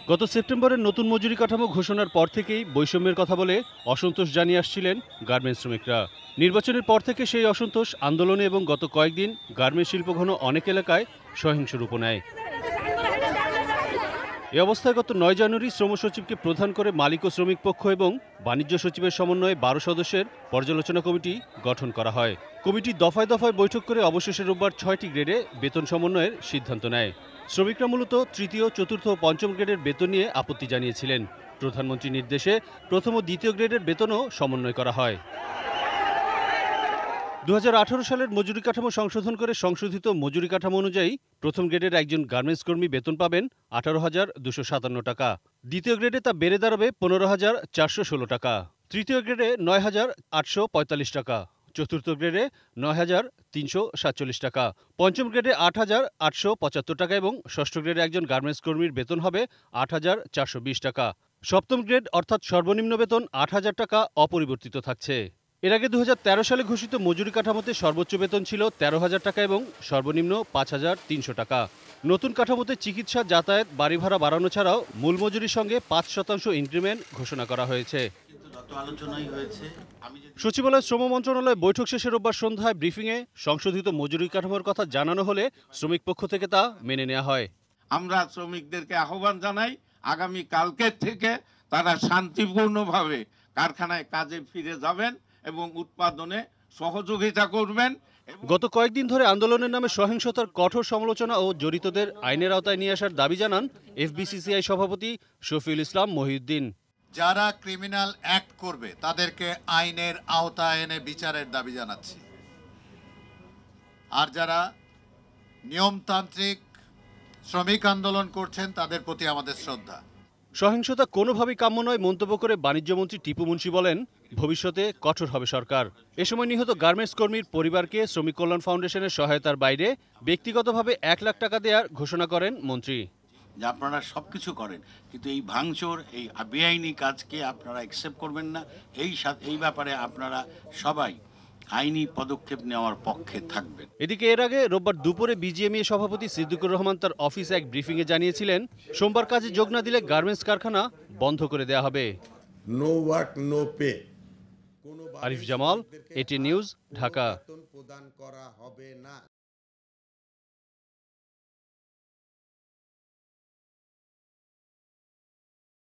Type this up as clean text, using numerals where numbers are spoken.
গত সেপ্টেম্বরের নতুন মজুরি কাঠামো ঘোষণার পর থেকেই বৈষম্যের কথা বলে অসন্তোষ জানিয়ে আসছিলেন গার্মেন্টস শ্রমিকরা। নির্বাচনের পর থেকে সেই অসন্তোষ আন্দোলনে এবং গত কয়েকদিন গার্মেন্টস শিল্পঘন অনেক এলাকায় সহিংস রূপ নেয়। এ অবস্থায় গত ৯ জানুয়ারি শ্রম সচিবকে প্রধান করে মালিক ও শ্রমিক পক্ষ এবং বাণিজ্য সচিবের সমন্বয়ে ১২ সদস্যের পর্যালোচনা কমিটি গঠন করা হয়। কমিটি দফায় দফায় বৈঠক করে অবশেষে রোববার ৬টি গ্রেডে বেতন সমন্বয়ের সিদ্ধান্ত নেয়। শ্রমিকরা মূলত তৃতীয়, চতুর্থ ও পঞ্চম গ্রেডের বেতন নিয়ে আপত্তি জানিয়েছিলেন। প্রধানমন্ত্রীর নির্দেশে প্রথম ও দ্বিতীয় গ্রেডের বেতনও সমন্বয় করা হয়। ২০১৮ সালের মজুরি কাঠামো সংশোধন করে সংশোধিত মজুরি কাঠামো অনুযায়ী প্রথম গ্রেডের একজন গার্মেন্টস কর্মী বেতন পাবেন ১৮,২৫৭ টাকা। দ্বিতীয় গ্রেডে তা বেড়ে দাঁড়াবে ১৫,৪১৬ টাকা। তৃতীয় গ্রেডে ৯,৮৪৫ টাকা। চতুর্থ গ্রেডে ৯,৩৪৭ টাকা। পঞ্চম গ্রেডে ৮,৮৭৫ টাকা এবং ষষ্ঠ গ্রেডে একজন গার্মেন্টস কর্মীর বেতন হবে ৮,৪২০ টাকা। সপ্তম গ্রেড অর্থাৎ সর্বনিম্ন বেতন ৮,০০০ টাকা অপরিবর্তিত থাকছে। এর আগে ২০১৩ সালে ঘোষিত মজুরি কাঠামোতে সর্বোচ্চ বেতন ছিল ১৩,০০০ টাকা এবং সর্বনিম্ন ৫,৩০০ টাকা। নতুন কাঠামোতে চিকিৎসা, যাতায়াত, বাড়ি ভাড়া বাড়ানো ছাড়াও মূল মজুরির সঙ্গে ৫% ইনক্রিমেন্ট ঘোষণা করা হয়েছে। সচিবালয় শ্রম মন্ত্রণালয় বৈঠক শেষে রোববার সন্ধ্যায় ব্রিফিংয়ে সংশোধিত মজুরি কাঠামোর কথা জানানো হলে শ্রমিক পক্ষ থেকে তা মেনে নেওয়া হয়। আমরা শ্রমিকদেরকে আহ্বান জানাই, আগামী কালকের থেকে তারা শান্তিপূর্ণভাবে কারখানায় কাজে ফিরে যাবেন এবং উৎপাদনে সহযোগিতা করবেন। গত কয়েকদিন ধরে আন্দোলনের নামে সহিংসতার কঠোর সমালোচনা ও জড়িতদের আইনের আওতায় নিয়ে আসার দাবি জানান এফবিসিসিআই সভাপতি শফিউল ইসলাম মহিউদ্দিন। যারা ক্রিমিনাল অ্যাক্ট করবে তাদেরকে আইনের আওতায় এনে বিচারের দাবি জানাচ্ছি। আর যারা নিয়মতান্ত্রিক শ্রমিক আন্দোলন করছেন তাদের প্রতি আমাদের শ্রদ্ধা। সহিংসতা কোনোভাবেই কাম্য নয় মন্তব্য করে বাণিজ্যমন্ত্রী টিপু মুন্সি বলেন, ভবিষ্যতে কঠোর হবে সরকার। এ সময় নিহত গার্মেন্টস কর্মীর পরিবারকে শ্রমিক কল্যাণ ফাউন্ডেশনের সহায়তার বাইরে ব্যক্তিগতভাবে ১ লাখ টাকা দেওয়ার ঘোষণা করেন মন্ত্রী। যে আপনারা সবকিছু করেন, কিন্তু এই ভাঙচুর, এই বেআইনি কাজকে আপনারা অ্যাকসেপ্ট করবেন না। এই ব্যাপারে আপনারা সবাই আইনি পদক্ষেপ নেওয়ার পক্ষে থাকবেন। এদিকে এর আগে রোববার দুপুরে বিজিএমইএ সভাপতি সিদ্দিকুর রহমান তার অফিসে এক ব্রিফিংয়ে জানিয়েছিলেন, সোমবার কাজে যোগ না দিলে গার্মেন্টস কারখানা বন্ধ করে দেওয়া হবে। No work no pay. Arif Jamal, এটি নিউজ, ঢাকা।